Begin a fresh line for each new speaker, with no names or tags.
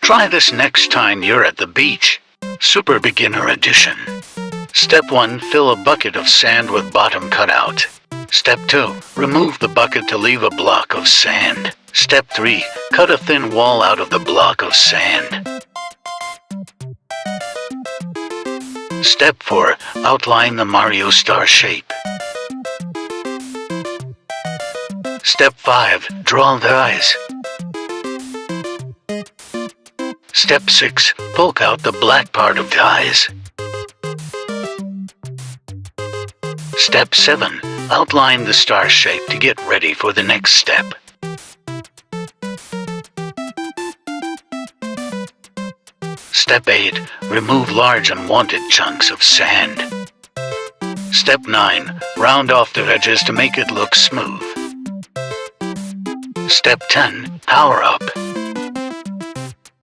Try this next time you're at the beach. Super Beginner Edition. Step 1. Fill a bucket of sand with bottom cut out. Step 2. Remove the bucket to leave a block of sand. Step 3. Cut a thin wall out of the block of sand. Step 4. Outline the Mario star shape. Step 5. Draw the eyes. Step 6. Poke out the black part of the eyes. Step 7. Outline the star shape to get ready for the next step. Step 8. Remove large unwanted chunks of sand. Step 9. Round off the edges to make it look smooth. Step 10. Power up.